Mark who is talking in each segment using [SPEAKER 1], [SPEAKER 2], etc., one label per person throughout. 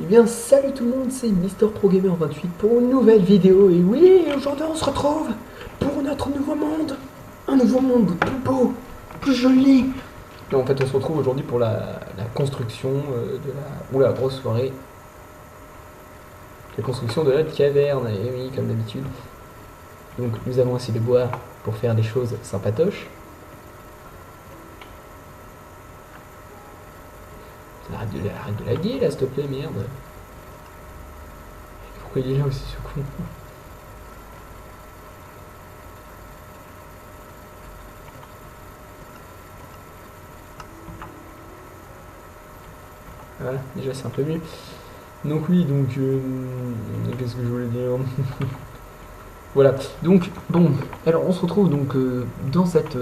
[SPEAKER 1] Eh bien salut tout le monde, c'est MrProGamer28 pour une nouvelle vidéo. Et oui, aujourd'hui on se retrouve pour notre nouveau monde. Un nouveau monde plus beau, plus joli. Et en fait on se retrouve aujourd'hui pour la construction de la... Oula, grosse soirée. La construction de notre caverne, et oui, comme d'habitude. Donc nous avons assez de bois pour faire des choses sympatoches. Arrête de laguer là, s'il te plaît, merde. Pourquoi il est là aussi ce con? Voilà, déjà c'est un peu mieux. Donc oui, donc qu'est-ce que je voulais dire? Voilà, donc bon, alors on se retrouve donc dans cette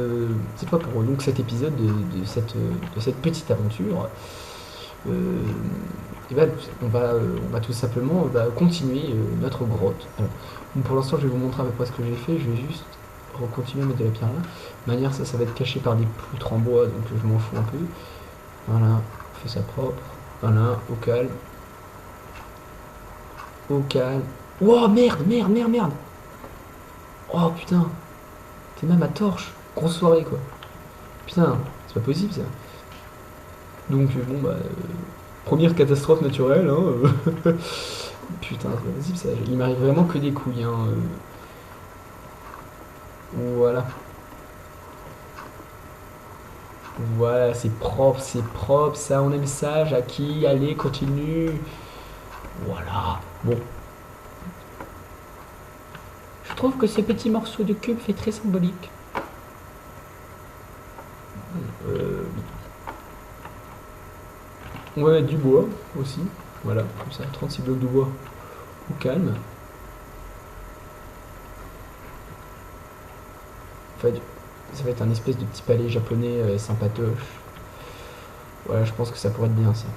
[SPEAKER 1] fois pour donc cet épisode de cette petite aventure. Et ben, on va tout simplement continuer notre grotte. Alors, donc pour l'instant, je vais vous montrer à peu près ce que j'ai fait. Je vais juste continuer à mettre de la pierre là. De manière, ça va être caché par des poutres en bois, donc je m'en fous un peu. Voilà, on fait ça propre. Voilà, au calme. Au calme. Oh merde, merde, merde, merde. Oh putain. C'est même à torche. Grosse soirée quoi. Putain, c'est pas possible ça. Donc bon bah... première catastrophe naturelle, hein. Putain, c'est pas possible ça. Il m'arrive vraiment que des couilles, hein. Voilà. Voilà, c'est propre, ça, on aime ça, Jackie, allez, continue. Voilà, bon. Je trouve que ce petit morceau de cube fait très symbolique. On va mettre du bois aussi, voilà, comme ça, 36 blocs de bois au calme. En fait, ça va être un espèce de petit palais japonais sympatoche. Voilà, je pense que ça pourrait être bien ça.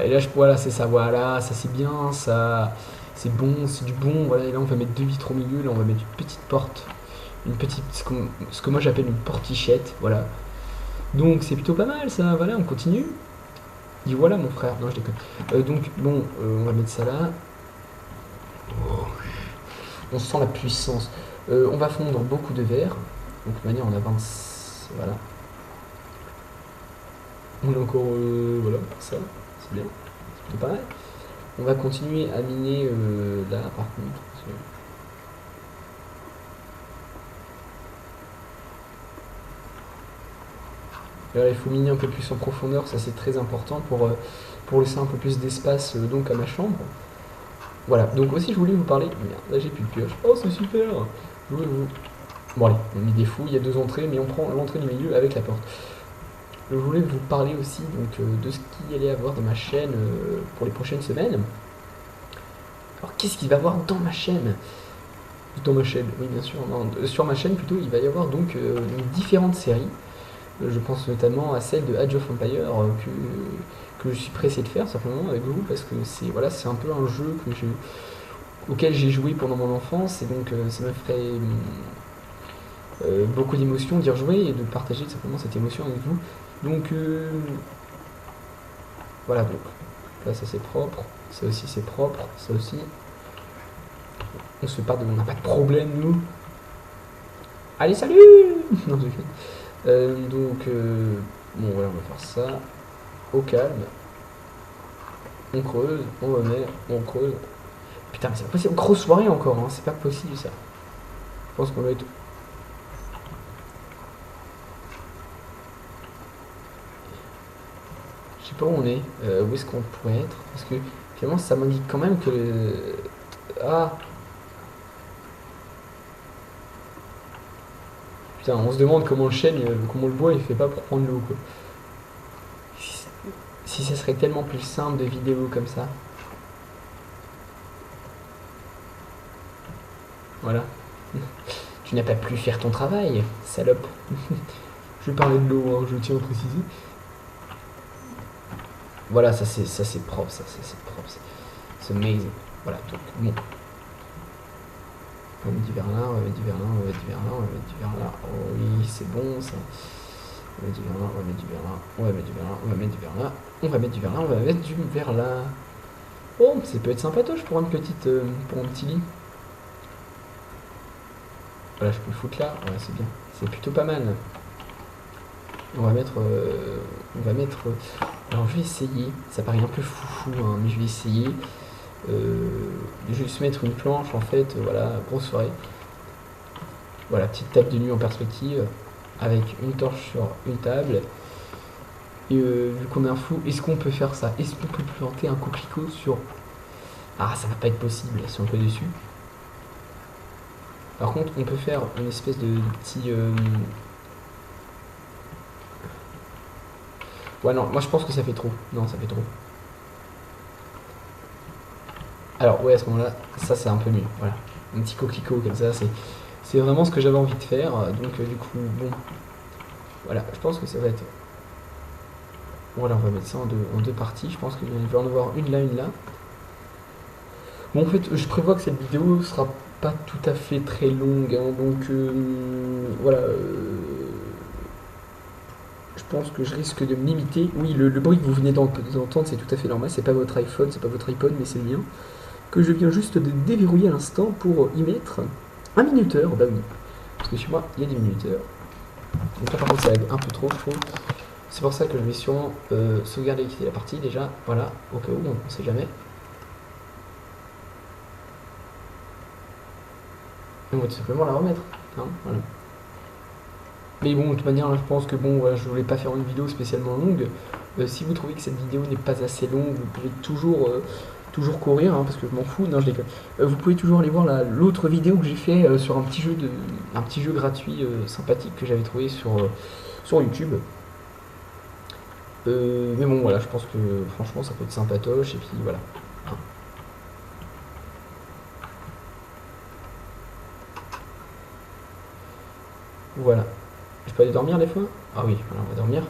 [SPEAKER 1] Et là, voilà, c'est ça, voilà, ça c'est bien, ça c'est bon, c'est du bon. Voilà, et là on va mettre deux vitres au milieu, là on va mettre une petite porte, une petite, ce que moi j'appelle une portichette, voilà. Donc c'est plutôt pas mal ça, voilà, on continue. Dis voilà mon frère, non je déconne. Donc bon, on va mettre ça là. Oh, on sent la puissance. On va fondre beaucoup de verre, donc de manière on avance, voilà. On a encore, voilà, ça. C'est bien, c'est plutôt pas mal. On va continuer à miner là par contre. Alors, il faut miner un peu plus en profondeur, ça c'est très important pour laisser un peu plus d'espace donc à ma chambre. Voilà, donc aussi je voulais vous parler. Merde, là j'ai plus de pioche. Oh c'est super. Je voulais vous... Bon allez, on met des fous, il y a deux entrées, mais on prend l'entrée du milieu avec la porte. Je voulais vous parler aussi donc, de ce qu'il allait avoir dans ma chaîne pour les prochaines semaines. Alors qu'est-ce qu'il va y avoir dans ma chaîne? Dans ma chaîne, oui bien sûr, non, sur ma chaîne plutôt, il va y avoir donc différentes séries. Je pense notamment à celle de Age of Empires que je suis pressé de faire simplement avec vous parce que c'est voilà, c'est un peu un jeu auquel j'ai joué pendant mon enfance et donc ça me ferait beaucoup d'émotion d'y rejouer et de partager simplement cette émotion avec vous. Donc voilà, donc là ça c'est propre, ça aussi c'est propre, ça aussi. On se part de... On n'a pas de problème nous. Allez salut. Non, donc bon voilà, on va faire ça au calme. On creuse, on remet, on creuse. Putain mais c'est pas possible, grosse soirée encore, hein. C'est pas possible ça. Je pense qu'on va être... Je sais pas où on est, où est-ce qu'on pourrait être, parce que finalement ça m'indique quand même que... Ah. Putain, on se demande comment le chêne, comment le bois il fait pas pour prendre l'eau quoi. Si ça serait tellement plus simple de vidéos comme ça. Voilà. Tu n'as pas pu faire ton travail, salope. Je vais parler de l'eau, hein, je tiens à préciser. Voilà, ça c'est propre, ça c'est propre. C'est amazing. Voilà, donc bon. On va mettre du verre là, on va mettre du verre là, on va mettre du verre là, on va mettre du verre là. Oh oui, c'est bon ça. On va mettre du verre là, on va mettre du verre là, on va mettre du verre là, on va mettre du verre là, on va mettre du verre là, on va mettre du verre là. Oh, ça peut être sympatoche pour une petite, pour un petit lit. Voilà, je peux le foutre là, ouais, c'est bien. C'est plutôt pas mal. On va mettre, alors je vais essayer, ça paraît un peu foufou, hein, mais je vais essayer. Je vais juste mettre une planche en fait, voilà, grosse soirée. Voilà, petite table de nuit en perspective, avec une torche sur une table. Et vu qu'on est un fou, est-ce qu'on peut faire ça? Est-ce qu'on peut planter un coquelicot sur... Ah, ça va pas être possible si on peut dessus. Par contre, on peut faire une espèce de petit... Ouais, non, moi je pense que ça fait trop. Non, ça fait trop. Alors, ouais, à ce moment-là, ça c'est un peu mieux. Voilà. Un petit coquelicot comme ça, c'est vraiment ce que j'avais envie de faire. Donc, du coup, bon. Voilà, je pense que ça va être... Voilà, on va mettre ça en deux parties. Je pense qu'il va y en avoir une là, une là. Bon, en fait, je prévois que cette vidéo sera pas tout à fait très longue. Hein, donc, voilà. Je pense que je risque de me limiter. Oui, le bruit que vous venez d'entendre, c'est tout à fait normal. C'est pas votre iPhone, c'est pas votre iPod, mais c'est le mien. Que je viens juste de déverrouiller à l'instant pour y mettre un minuteur. Bah oui, parce que chez moi, il y a des minuteurs. Donc là, par contre, ça lag un peu trop, je trouve. C'est pour ça que je vais sûrement sauvegarder et quitter la partie déjà. Voilà, au cas où, on sait jamais. Et on va tout simplement la remettre. Hein, voilà. Mais bon, de toute manière, je pense que bon, voilà, je voulais pas faire une vidéo spécialement longue. Si vous trouvez que cette vidéo n'est pas assez longue, vous pouvez toujours courir, hein, parce que je m'en fous. Non, je déconne. Vous pouvez toujours aller voir l'autre vidéo que j'ai fait sur un petit jeu gratuit sympathique que j'avais trouvé sur YouTube. Mais bon, voilà, je pense que franchement, ça peut être sympatoche. Et puis voilà. Hein. Voilà. Je peux aller dormir des fois? Ah oui, voilà, on va dormir.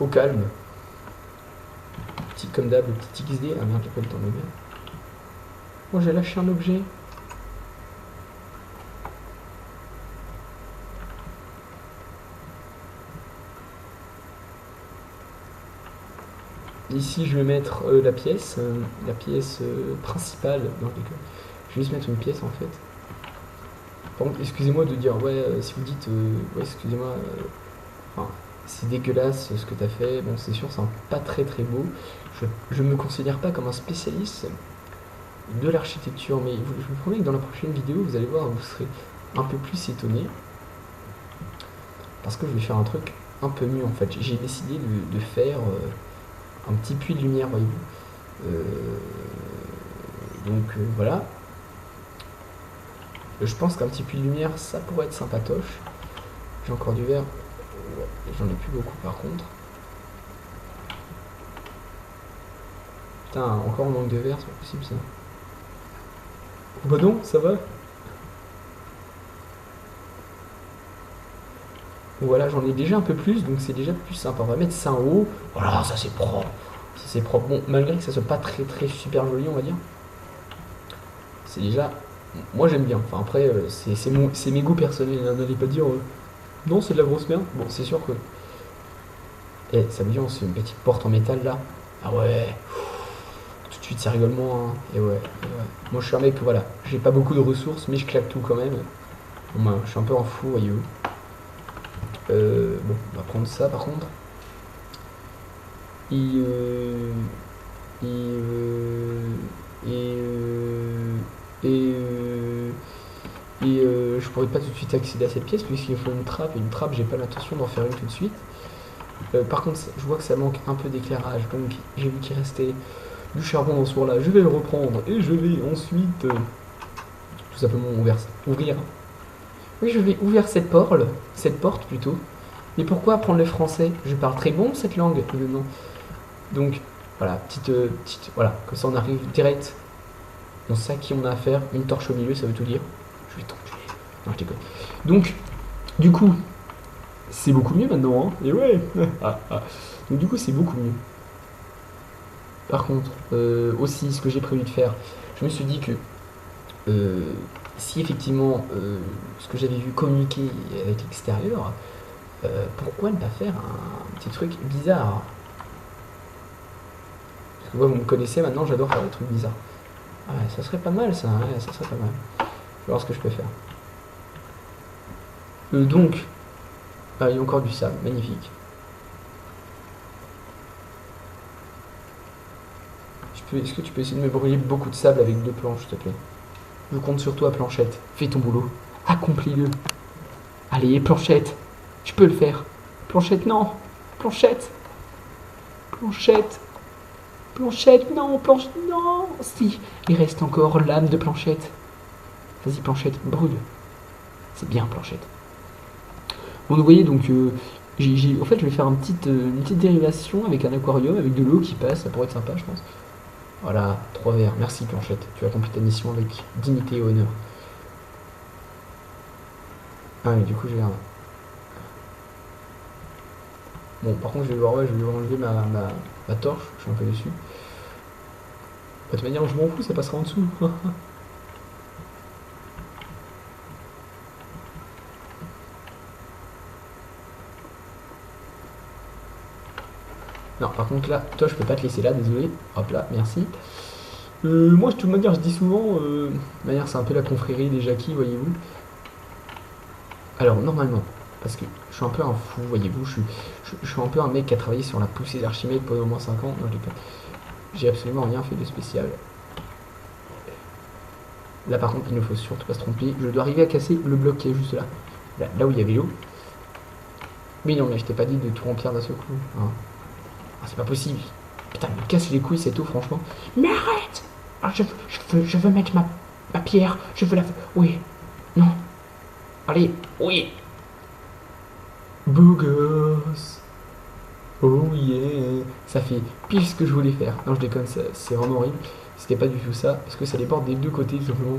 [SPEAKER 1] Au calme. Petit comme d'hab, le petit XD. Ah merde, j'ai pas eu le temps de le mettre. Oh, j'ai lâché un objet. Ici, je vais mettre la pièce principale. Non, je vais juste mettre une pièce en fait. Par contre, excusez-moi de dire, ouais, si vous dites, ouais, excusez-moi, enfin, c'est dégueulasse ce que t'as fait, bon, c'est sûr, c'est pas très très beau. Je me considère pas comme un spécialiste de l'architecture, mais je vous promets que dans la prochaine vidéo, vous allez voir, vous serez un peu plus étonné. Parce que je vais faire un truc un peu mieux en fait. J'ai décidé de faire un petit puits de lumière, voyez-vous. Donc voilà. Je pense qu'un petit puits de lumière, ça pourrait être sympatoche. J'ai encore du verre. Ouais, j'en ai plus beaucoup par contre. Putain, encore un manque de verre, c'est pas possible ça. Bah non, ça va. Voilà, j'en ai déjà un peu plus, donc c'est déjà plus sympa. On va mettre ça en haut. Voilà, ça c'est propre. Ça c'est propre. Bon, malgré que ça soit pas très très super joli, on va dire. C'est déjà... Moi j'aime bien. Enfin après, c'est mes goûts personnels. N'allez pas dire non, c'est de la grosse merde. Bon, c'est sûr que... Eh, ça me dit, c'est une petite porte en métal là. Ah ouais. Tout de suite, ça rigole moins. Hein. Et ouais. Moi je suis un mec, voilà. J'ai pas beaucoup de ressources, mais je claque tout quand même. Bon, bah, je suis un peu en fou, voyez-vous. Bon, on va prendre ça par contre. Je pourrais pas tout de suite accéder à cette pièce puisqu'il faut une trappe, et une trappe j'ai pas l'intention d'en faire une tout de suite. Par contre je vois que ça manque un peu d'éclairage, donc j'ai vu qu'il restait du charbon dans ce four là, je vais le reprendre et je vais ensuite tout simplement ouvrir. Oui, je vais ouvrir cette porte plutôt. Mais pourquoi apprendre le français? Je parle très bon cette langue. Non. Donc voilà, petite voilà, comme ça on arrive direct. On sait à qui on a affaire, une torche au milieu, ça veut tout dire. Je vais t'enculer. Non, je déconne. Donc, du coup, c'est beaucoup mieux maintenant, hein. Et ouais. Donc du coup, c'est beaucoup mieux. Par contre, aussi, ce que j'ai prévu de faire, je me suis dit que si effectivement ce que j'avais vu communiquer avec l'extérieur, pourquoi ne pas faire un petit truc bizarre? Parce que moi, vous me connaissez maintenant, j'adore faire des trucs bizarres. Ah ouais, ça serait pas mal ça, ouais, ça serait pas mal. Je vais voir ce que je peux faire. Donc, ah, il y a encore du sable, magnifique. Est-ce que tu peux essayer de me brûler beaucoup de sable avec 2 planches, s'il te plaît? Je compte sur toi, Planchette. Fais ton boulot. Accomplis-le. Allez, Planchette. Tu peux le faire. Planchette, non. Planchette. Planchette. Planchette, non. Planchette, non. Si. Il reste encore l'âme de Planchette. Vas-y, Planchette, brûle. C'est bien, Planchette. Bon, vous voyez, donc, en fait, je vais faire une petite dérivation avec un aquarium, avec de l'eau qui passe. Ça pourrait être sympa, je pense. Voilà, 3 verres. Merci, Planchette. Tu as accompli ta mission avec dignité et honneur. Ah, mais du coup, j'ai un... Bon, par contre, je vais devoir enlever ma torche. Je suis un peu déçu. De toute manière, je m'en fous, ça passera en dessous. Non, par contre, là, toi, je peux pas te laisser là, désolé. Hop là, merci. Moi, de toute manière, je dis souvent, de manière, c'est un peu la confrérie des Jackies, voyez-vous. Alors, normalement, parce que je suis un peu un fou, voyez-vous, je suis un peu un mec qui a travaillé sur la poussée d'Archimède pendant au moins 5 ans. Non, j'ai absolument rien fait de spécial. Là, par contre, il ne faut surtout pas se tromper. Je dois arriver à casser le bloc qui est juste là. Là où il y avait l'eau. Mais non, mais je t'ai pas dit de tout remplir d'un seul coup. Hein. Ah, c'est pas possible. Putain, il me casse les couilles cette eau, franchement. Mais arrête! Ah, je veux mettre ma pierre. Je veux la... Oui. Non. Allez. Oui. Beau gosse. Oh yeah. Ça fait pile ce que je voulais faire. Non, je déconne, c'est vraiment horrible. C'était pas du tout ça. Parce que ça déborde des 2 côtés, tout simplement.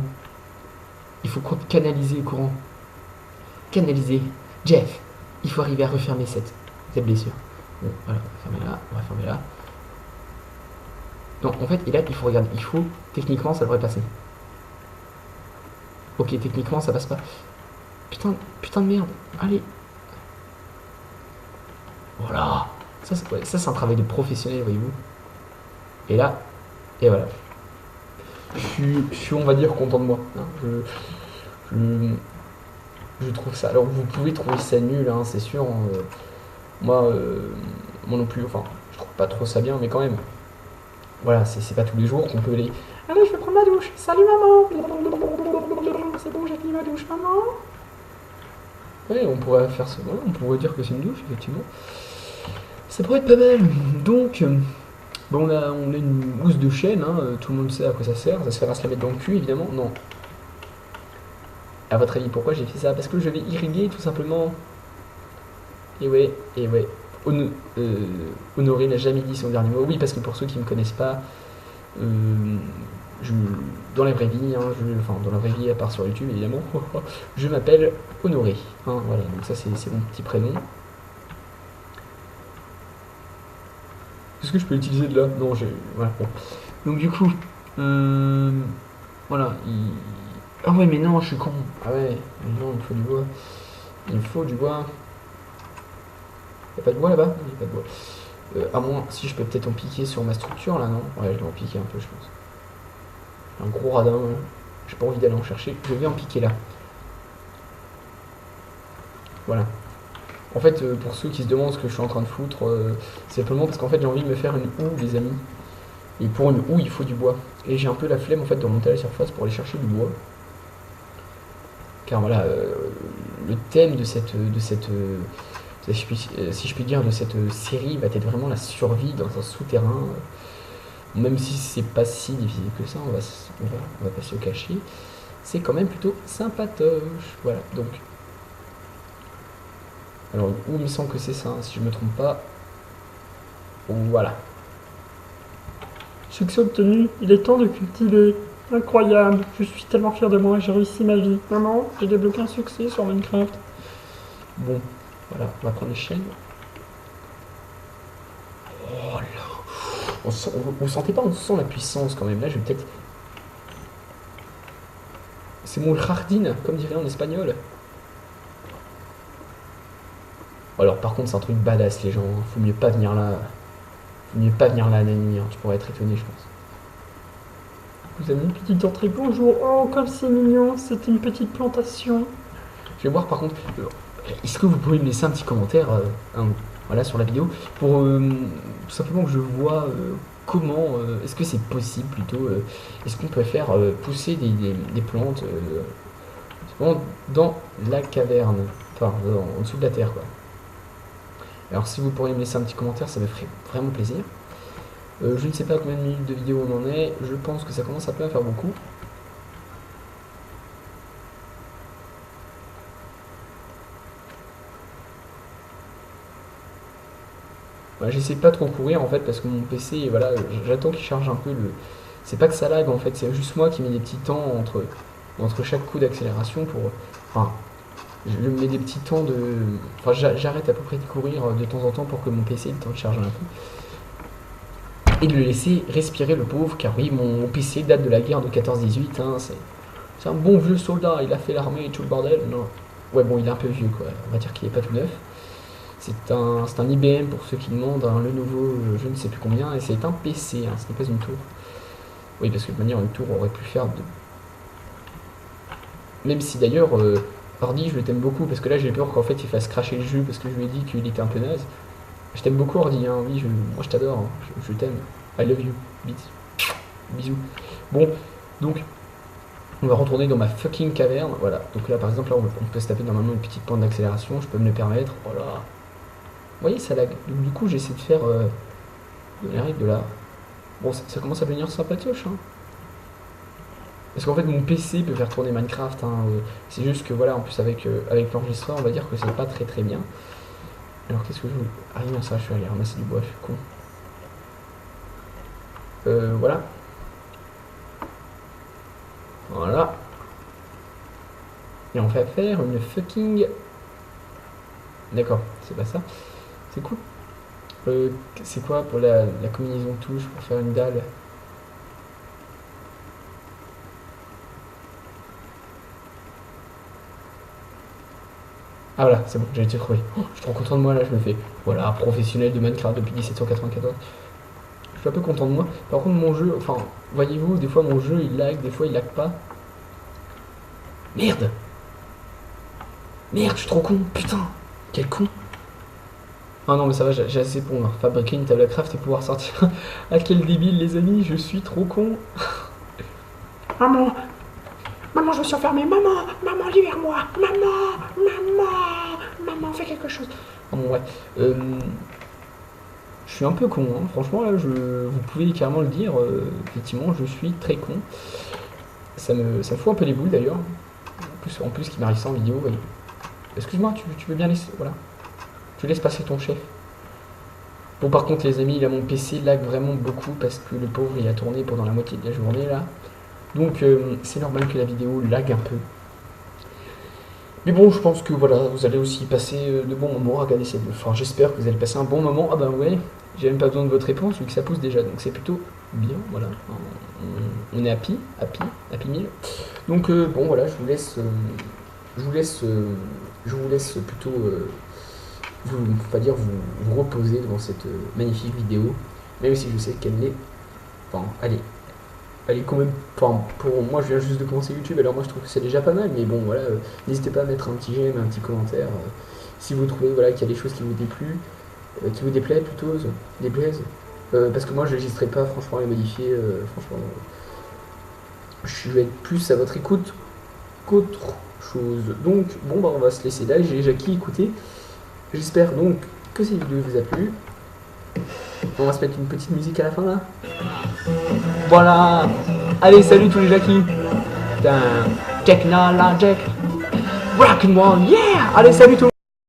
[SPEAKER 1] Il faut canaliser le courant. Canaliser. Jeff, il faut arriver à refermer cette blessure. Bon, voilà, on va fermer là. Non, en fait, et là, il faut regarder. Techniquement, ça devrait passer. Ok, techniquement, ça passe pas. Putain de merde. Allez. Voilà. Ça, c'est un travail de professionnel, voyez-vous. Et là, et voilà. Je suis, on va dire, content de moi. Hein. Je trouve ça. Alors, vous pouvez trouver ça nul, hein, c'est sûr. Moi non plus. Enfin, je trouve pas trop ça bien, mais quand même. Voilà, c'est pas tous les jours qu'on peut aller. Allez, je vais prendre ma douche. Salut, maman. C'est bon, j'ai fini ma douche, maman. Ouais, on pourrait faire ça. Ouais, on pourrait dire que c'est une douche, effectivement. Ça pourrait être pas mal. Donc, bon, on a une housse de chêne, hein, tout le monde sait à quoi ça sert. Ça sert à se la mettre dans le cul, évidemment. Non. À votre avis, pourquoi j'ai fait ça? Parce que je vais irriguer, tout simplement. Et ouais. Honoré n'a jamais dit son dernier mot. Oui, parce que pour ceux qui ne me connaissent pas, dans la vraie vie, hein, dans la vraie vie, à part sur YouTube évidemment, je m'appelle Honoré. Hein, voilà, donc ça c'est mon petit prénom. Est-ce que je peux l'utiliser de là? Non, voilà, bon. Donc du coup, voilà. Ah ouais, mais non, je suis con. Ah ouais, non, il me faut du bois. Il me faut du bois. Y'a pas de bois là-bas? Il n'y a pas de bois. À moins, si je peux peut-être en piquer sur ma structure là, non? Ouais, je vais en piquer un peu, je pense. Un gros radin, hein. J'ai pas envie d'aller en chercher. Je vais en piquer là. Voilà. En fait, pour ceux qui se demandent ce que je suis en train de foutre, c'est simplement parce qu'en fait j'ai envie de me faire une houe, les amis. Et pour une houe, il faut du bois. Et j'ai un peu la flemme en fait de remonter à la surface pour aller chercher du bois. Car voilà, le thème de cette si je puis dire, de cette série va être vraiment la survie dans un souterrain. Même si c'est pas si difficile que ça, on va pas se le cacher. C'est quand même plutôt sympatoche. Voilà, donc. Alors, où il me semble que c'est ça, hein, si je me trompe pas. Voilà.
[SPEAKER 2] Succès obtenu, il est temps de cultiver. Incroyable, je suis tellement fier de moi, j'ai réussi ma vie. Maman, j'ai débloqué un succès sur Minecraft.
[SPEAKER 1] Bon, voilà, on va prendre les chaînes. Oh là, vous sentez pas, on sent la puissance quand même. Là, je vais peut-être... C'est mon jardin, comme dirait en espagnol. Alors par contre c'est un truc badass les gens, faut mieux pas venir là. Faut mieux pas venir là la nuit, tu pourrais être étonné je pense.
[SPEAKER 2] Vous avez une petite entrée, bonjour, oh comme c'est mignon, c'est une petite plantation.
[SPEAKER 1] Je vais voir par contre, est-ce que vous pouvez me laisser un petit commentaire voilà, sur la vidéo pour tout simplement que je vois comment, est-ce que c'est possible plutôt, est-ce qu'on peut faire pousser des plantes dans la caverne, enfin en dessous de la terre quoi. Alors si vous pourriez me laisser un petit commentaire, ça me ferait vraiment plaisir. Je ne sais pas combien de minutes de vidéo on en est, je pense que ça commence un peu à faire beaucoup. Voilà, j'essaie pas trop courir en fait parce que mon PC, voilà, j'attends qu'il charge un peu le... C'est pas que ça lag en fait, c'est juste moi qui mets des petits temps entre chaque coup d'accélération pour... Enfin, je mets des petits temps de... Enfin, j'arrête à peu près de courir de temps en temps pour que mon PC ait le temps de charger un peu. Et de le laisser respirer le pauvre, car oui, mon PC date de la guerre de 14-18, hein, c'est un bon vieux soldat, il a fait l'armée et tout le bordel. Non. Ouais, bon, il est un peu vieux quoi, on va dire qu'il est pas tout neuf. C'est un IBM pour ceux qui demandent, hein, le nouveau, je ne sais plus combien, et c'est un PC, hein, ce n'est pas une tour. Oui, parce que de manière, une tour aurait pu faire de... Même si d'ailleurs, Ordi, je le t'aime beaucoup, parce que là j'ai peur qu'en fait il fasse cracher le jeu, parce que je lui ai dit qu'il était un peu naze. Je t'aime beaucoup Ordi, hein, oui, moi je t'adore, hein, je t'aime. I love you, bisous. Bon, donc, on va retourner dans ma fucking caverne, voilà. Donc là par exemple, là, on peut se taper normalement une petite pente d'accélération, je peux me le permettre, voilà. Vous voyez, ça lag. Donc, du coup, j'essaie de faire les règles de là. Bon, ça commence à devenir sympatoche. Hein. Parce qu'en fait, mon PC peut faire tourner Minecraft. Hein. C'est juste que, voilà, en plus, avec l'enregistreur, on va dire que c'est pas très très bien. Alors, qu'est-ce que je veux... Ah non, ça, je suis allé ramasser du bois, je suis con. Voilà. Voilà. Et on va faire une fucking... D'accord, c'est pas ça. C'est cool. C'est quoi pour la combinaison de touches pour faire une dalle? Ah voilà, c'est bon, j'ai été trouvé. Oh, je suis trop content de moi là, je me fais. Voilà, professionnel de Minecraft depuis 1794. Je suis un peu content de moi. Par contre, mon jeu, enfin, voyez-vous, des fois mon jeu il lag, des fois il lag pas. Merde! Merde, je suis trop con, putain! Quel con! Ah non mais ça va, j'ai assez pour fabriquer une table à craft et pouvoir sortir. Ah quel débile les amis, je suis trop con.
[SPEAKER 2] Maman, maman, je me suis enfermé, maman, maman, libère-moi, maman, fais quelque chose.
[SPEAKER 1] Oh bon ouais, je suis un peu con, hein. Franchement là, vous pouvez carrément le dire, effectivement je suis très con. Ça me fout un peu les boules d'ailleurs. En plus qu'il m'arrive ça en vidéo, voyez. Excuse-moi, tu veux bien laisser, voilà. Tu laisses passer ton chef. Bon par contre les amis, là mon PC lag vraiment beaucoup parce que le pauvre il a tourné pendant la moitié de la journée là. Donc c'est normal que la vidéo lag un peu. Mais bon je pense que voilà, vous allez aussi passer de bons moments à regarder cette... Enfin j'espère que vous allez passer un bon moment. Ah bah ouais, j'ai même pas besoin de votre réponse vu que ça pousse déjà. Donc c'est plutôt bien, voilà. On est happy 1000. Donc bon voilà, je vous laisse plutôt... vous reposer devant cette magnifique vidéo, même si je sais qu'elle n'est... Enfin, elle est quand même... Enfin, pour moi, je viens juste de commencer YouTube, alors moi je trouve que c'est déjà pas mal, mais bon, voilà, n'hésitez pas à mettre un petit j'aime, un petit commentaire, si vous trouvez voilà, qu'il y a des choses qui vous déplient, qui vous déplaisent plutôt, parce que moi je n'hésiterai pas franchement à les modifier, franchement, je vais être plus à votre écoute qu'autre chose. Donc, bon, bah on va se laisser là, j'ai déjà écouté. J'espère donc que cette vidéo vous a plu. On va se mettre une petite musique à la fin là. Voilà. Allez, salut tous les Jackies. Technologic Rock'n'Roll, yeah. Allez, salut tout le monde.